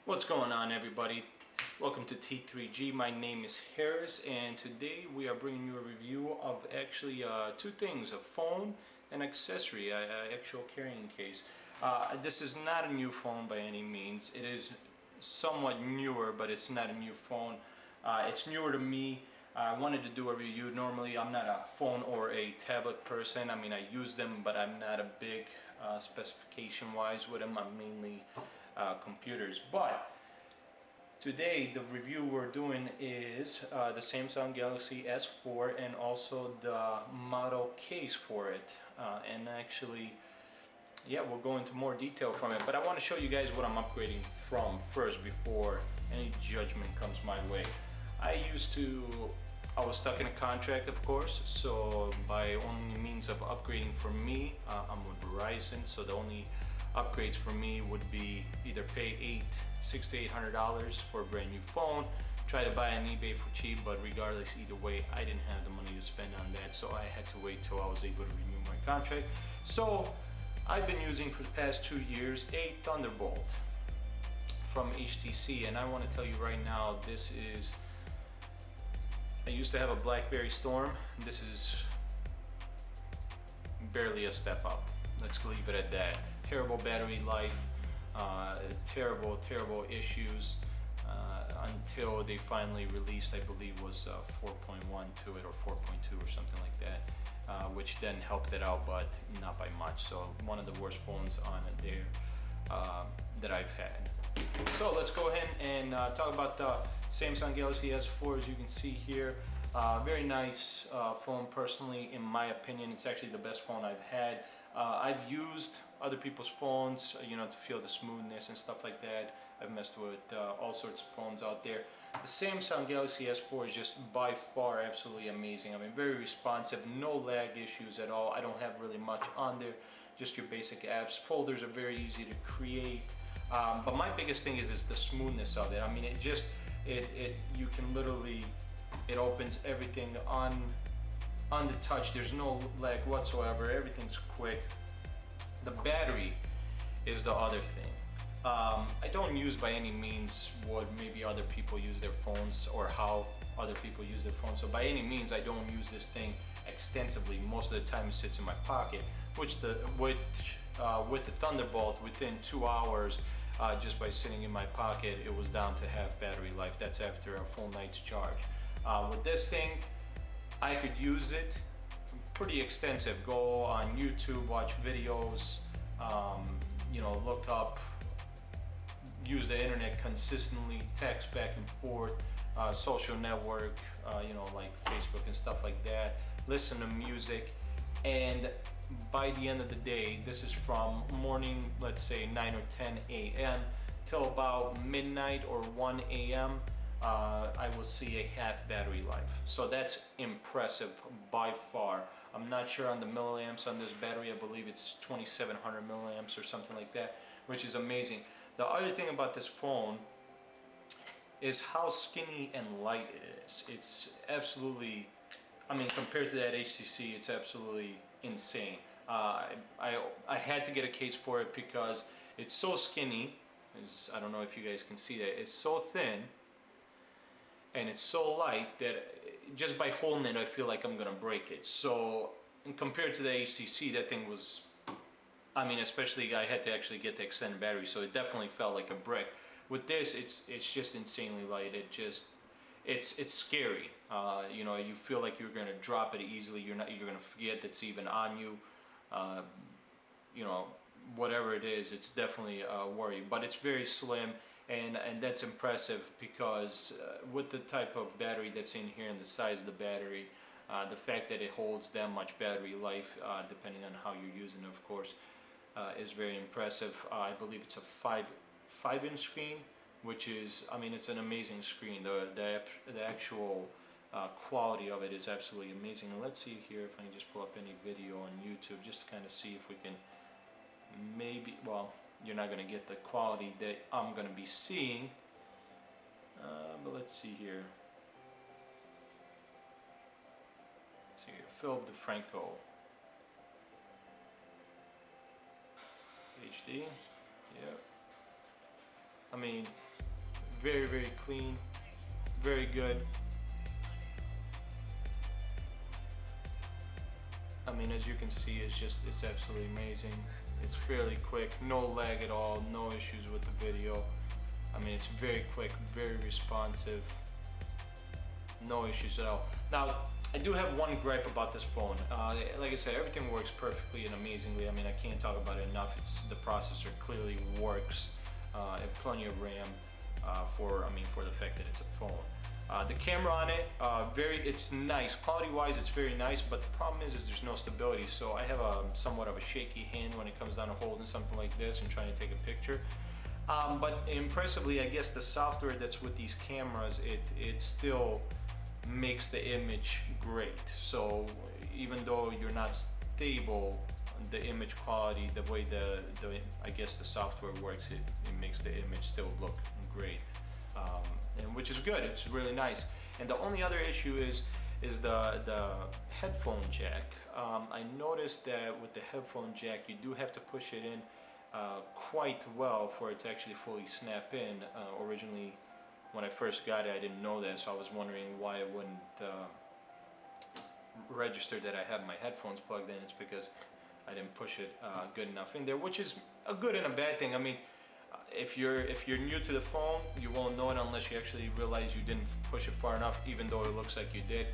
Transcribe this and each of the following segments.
What's going on, everybody? Welcome to T3G. My name is Harris, and today we are bringing you a review of actually two things: a phone and accessory, an actual carrying case. This is not a new phone by any means. It is somewhat newer, but it's not a new phone. It's newer to me. I wanted to do a review. Normally I'm not a phone or a tablet person. I mean, I use them, but I'm not a big specification wise with them. I'm mainly computers. But today the review we're doing is the Samsung Galaxy S4 and also the model case for it. And actually, yeah, we'll go into more detail from it, but I want to show you guys what I'm upgrading from first before any judgment comes my way. I was stuck in a contract, of course, so by only means of upgrading for me, I'm with Verizon, so the only upgrades for me would be either pay $600 to $800 for a brand new phone, try to buy on eBay for cheap, but regardless, either way, I didn't have the money to spend on that, so I had to wait till I was able to renew my contract. So I've been using for the past 2 years a Thunderbolt from HTC, and I want to tell you right now, I used to have a BlackBerry Storm. This is barely a step up. Let's leave it at that. Terrible battery life, terrible issues until they finally released, I believe was 4.1 to it, or 4.2 or something like that, which then helped it out, but not by much. So one of the worst phones on it there that I've had. So let's go ahead and talk about the Samsung Galaxy S4. As you can see here, very nice phone. Personally, in my opinion, it's actually the best phone I've had. I've used other people's phones, to feel the smoothness and stuff like that. I've messed with all sorts of phones out there. The Samsung Galaxy S4 is just by far absolutely amazing. I mean, very responsive, no lag issues at all. I don't have really much on there, just your basic apps. Folders are very easy to create. But my biggest thing is the smoothness of it. I mean, you can literally, it opens everything on the touch. There's no lag whatsoever. Everything's quick. The battery is the other thing. I don't use by any means what maybe other people use their phones, or how other people use their phones. So by any means, I don't use this thing extensively. Most of the time it sits in my pocket, with the Thunderbolt, within 2 hours, just by sitting in my pocket, it was down to half battery life. That's after a full night's charge. With this thing, I could use it pretty extensive. Go on YouTube, watch videos, look up, use the internet consistently, text back and forth, social network, like Facebook and stuff like that, listen to music. And by the end of the day, this is from morning, let's say 9 or 10 a.m. till about midnight or 1 a.m. I will see a half battery life. So that's impressive by far. I'm not sure on the milliamps on this battery. I believe it's 2700 milliamps or something like that, which is amazing. The other thing about this phone is how skinny and light it is. It's absolutely, I mean, compared to that HTC, it's absolutely insane. I had to get a case for it because it's so skinny. I don't know if you guys can see that. It's so thin and it's so light that just by holding it, I feel like I'm gonna break it. So, and compared to the HTC, that thing was, I mean, especially I had to actually get the extended battery, so it definitely felt like a brick. With this, it's just insanely light. It's scary. You feel like you're gonna drop it easily. You're gonna forget it's even on you. Whatever it is, it's definitely a worry. But it's very slim, and that's impressive because with the type of battery that's in here and the size of the battery, the fact that it holds that much battery life, depending on how you're using it, of course, is very impressive. I believe it's a 5-inch screen, which is, I mean, it's an amazing screen. The actual quality of it is absolutely amazing. And let's see here if I can just pull up any video on YouTube just to kind of see if we can maybe, well, you're not going to get the quality that I'm going to be seeing, but let's see here. Let's see here, Philip DeFranco HD. Yeah, I mean, very, very clean, very good. I mean, as you can see, it's absolutely amazing. It's fairly quick, no lag at all, no issues with the video. I mean, it's very quick, very responsive, no issues at all. Now, I do have one gripe about this phone. Like I said, everything works perfectly and amazingly. I mean, I can't talk about it enough. The processor clearly works, and plenty of RAM for the fact that it's a phone. The camera on it, it's nice. Quality-wise, it's very nice, but the problem is there's no stability. So I have somewhat of a shaky hand when it comes down to holding something like this and trying to take a picture. But impressively, I guess the software that's with these cameras, it still makes the image great. So even though you're not stable, the image quality, the way I guess the software works, it makes the image still look great, and which is good. It's really nice. And the only other issue is the headphone jack. I noticed that with the headphone jack, you do have to push it in quite well for it to actually fully snap in. Originally, when I first got it, I didn't know that, so I was wondering why it wouldn't register that I have my headphones plugged in. It's because I didn't push it good enough in there, which is a good and a bad thing. I mean, if you're new to the phone, you won't know it unless you actually realize you didn't push it far enough, even though it looks like you did.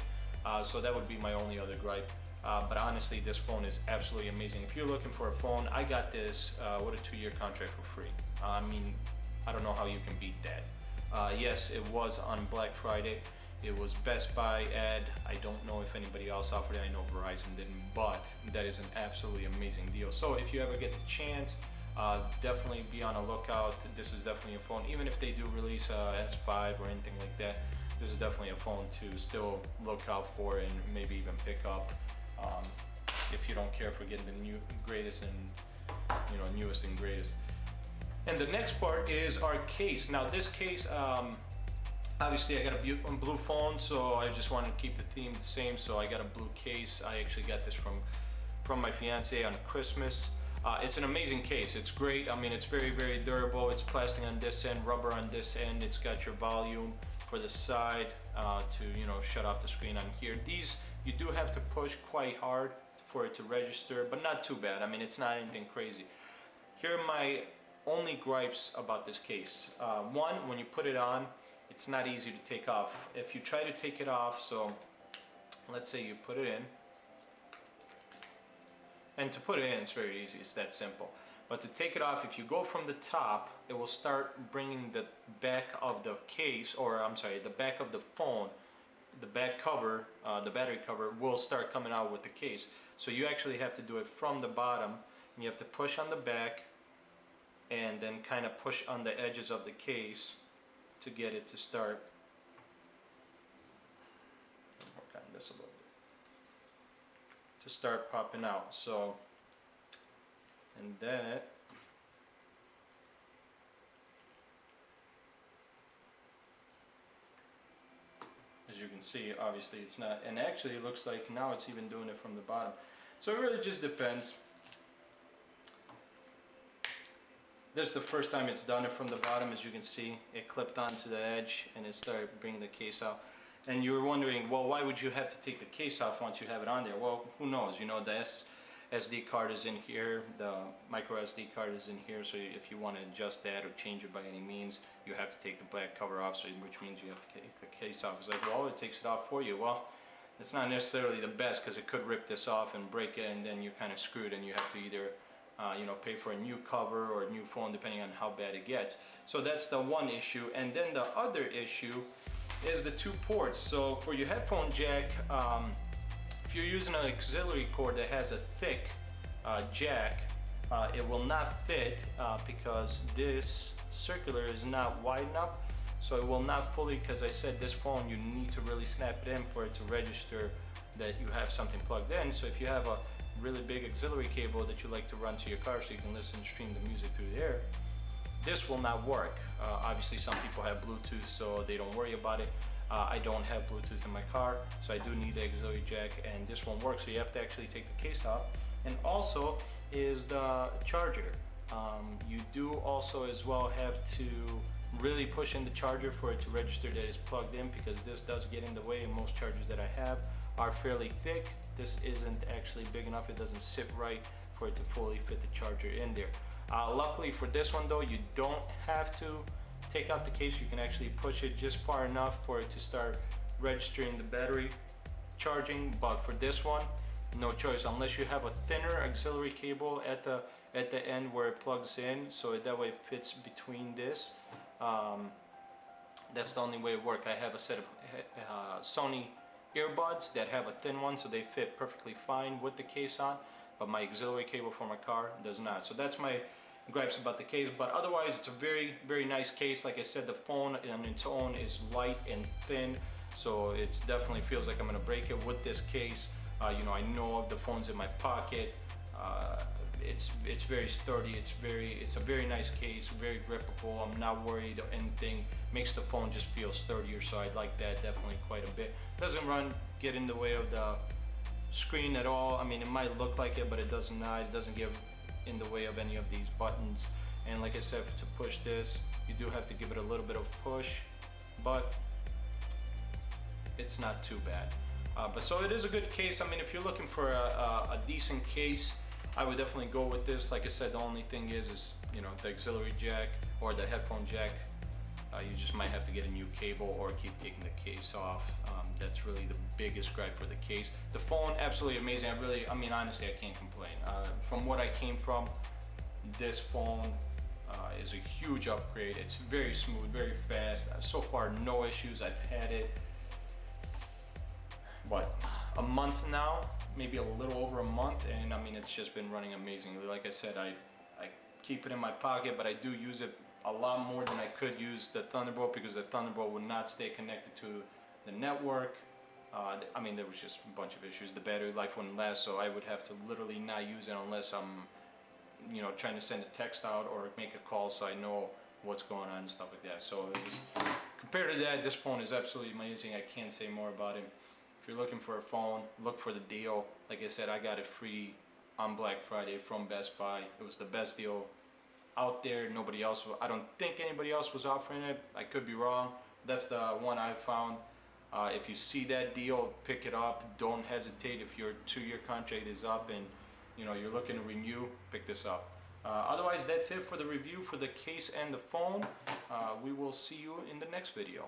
So that would be my only other gripe. But honestly, this phone is absolutely amazing. If you're looking for a phone, I got this with a 2-year contract for free. I mean, I don't know how you can beat that. Yes, it was on Black Friday. It was Best Buy ad. I don't know if anybody else offered it. I know Verizon didn't, but that is an absolutely amazing deal. So if you ever get the chance, definitely be on a lookout. This is definitely a phone. Even if they do release a S5 or anything like that, this is definitely a phone to still look out for and maybe even pick up if you don't care for getting the greatest and newest and greatest. And the next part is our case. Now this case, obviously I got a blue phone, so I just wanted to keep the theme the same. So I got a blue case. I actually got this from my fiance on Christmas. It's an amazing case. It's great. I mean, it's very, very durable. It's plastic on this end, rubber on this end. It's got your volume for the side to shut off the screen on here. These you do have to push quite hard for it to register, but not too bad. I mean, it's not anything crazy. Here are my only gripes about this case. One, when you put it on, it's not easy to take off. If you try to take it off, so let's say you put it in, and to put it in, it's very easy. It's that simple. But to take it off, if you go from the top, it will start bringing the back of the case, or I'm sorry, the back of the phone, the back cover, the battery cover will start coming out with the case. So you actually have to do it from the bottom. You have to push on the back and then kind of push on the edges of the case to get it to start. Work on this a little bit. To start popping out. So, and then as you can see, obviously it's not, and actually it looks like now it's even doing it from the bottom. So it really just depends. This is the first time it's done it from the bottom. As you can see, it clipped onto the edge and it started bringing the case out. And you were wondering, well, why would you have to take the case off once you have it on there? Well, who knows? You know, the SD card is in here, the micro SD card is in here, so if you want to adjust that or change it by any means, you have to take the black cover off, so which means you have to take the case off. It's like, well, it takes it off for you. Well, it's not necessarily the best, because it could rip this off and break it, and then you're kind of screwed, and you have to either pay for a new cover or a new phone, depending on how bad it gets. So that's the one issue. And then the other issue is the 2 ports. So for your headphone jack, if you're using an auxiliary cord that has a thick jack, it will not fit because this circular is not wide enough. So it will not fully, because I said this phone, you need to really snap it in for it to register that you have something plugged in. So if you have a really big auxiliary cable that you like to run to your car so you can listen and stream the music through there, this will not work. Obviously some people have Bluetooth, so they don't worry about it. I don't have Bluetooth in my car, so I do need the auxiliary jack, and this won't work, so you have to actually take the case off. And also is the charger. You do also as well have to really pushing the charger for it to register that it's plugged in, because this does get in the way, and most chargers that I have are fairly thick. This isn't actually big enough, it doesn't sit right for it to fully fit the charger in there. Luckily for this one though, you don't have to take out the case. You can actually push it just far enough for it to start registering the battery charging, but for this one, no choice, unless you have a thinner auxiliary cable at the end where it plugs in, so that way it fits between this. That's the only way it works. I have a set of Sony earbuds that have a thin one, so they fit perfectly fine with the case on, but my auxiliary cable for my car does not. So that's my gripes about the case, but otherwise it's a very nice case. Like I said, the phone on its own is light and thin, so it definitely feels like I'm gonna break it with this case. You know, I know the phone's in my pocket. It's very sturdy. It's a very nice case, very grippable. I'm not worried or anything. Makes the phone just feel sturdier, so I like that definitely quite a bit. Doesn't get in the way of the screen at all. I mean, it might look like it, but it does not. It doesn't get in the way of any of these buttons. And like I said, to push this, you do have to give it a little bit of push, but it's not too bad. But so it is a good case. I mean, if you're looking for a decent case, I would definitely go with this. Like I said, the only thing is you know, the auxiliary jack or the headphone jack. You just might have to get a new cable or keep taking the case off. That's really the biggest gripe for the case. The phone, absolutely amazing. I mean, honestly, I can't complain. From what I came from, this phone is a huge upgrade. It's very smooth, very fast. So far, no issues. I've had it, what, a month now, maybe a little over a month, and I mean, it's just been running amazingly. Like I said, I keep it in my pocket, but I do use it a lot more than I could use the Thunderbolt, because the Thunderbolt would not stay connected to the network. I mean, there was just a bunch of issues. The battery life wouldn't last, so I would have to literally not use it unless I'm, you know, trying to send a text out or make a call, so I know what's going on and stuff like that. So compared to that, this phone is absolutely amazing. I can't say more about it. If you're looking for a phone, look for the deal. Like I said, I got it free on Black Friday from Best Buy. It was the best deal out there. Nobody else, I don't think anybody else was offering it. I could be wrong. That's the one I found. If you see that deal, pick it up. Don't hesitate. If your 2-year contract is up and you know you're looking to renew, pick this up. Otherwise, that's it for the review for the case and the phone. We will see you in the next video.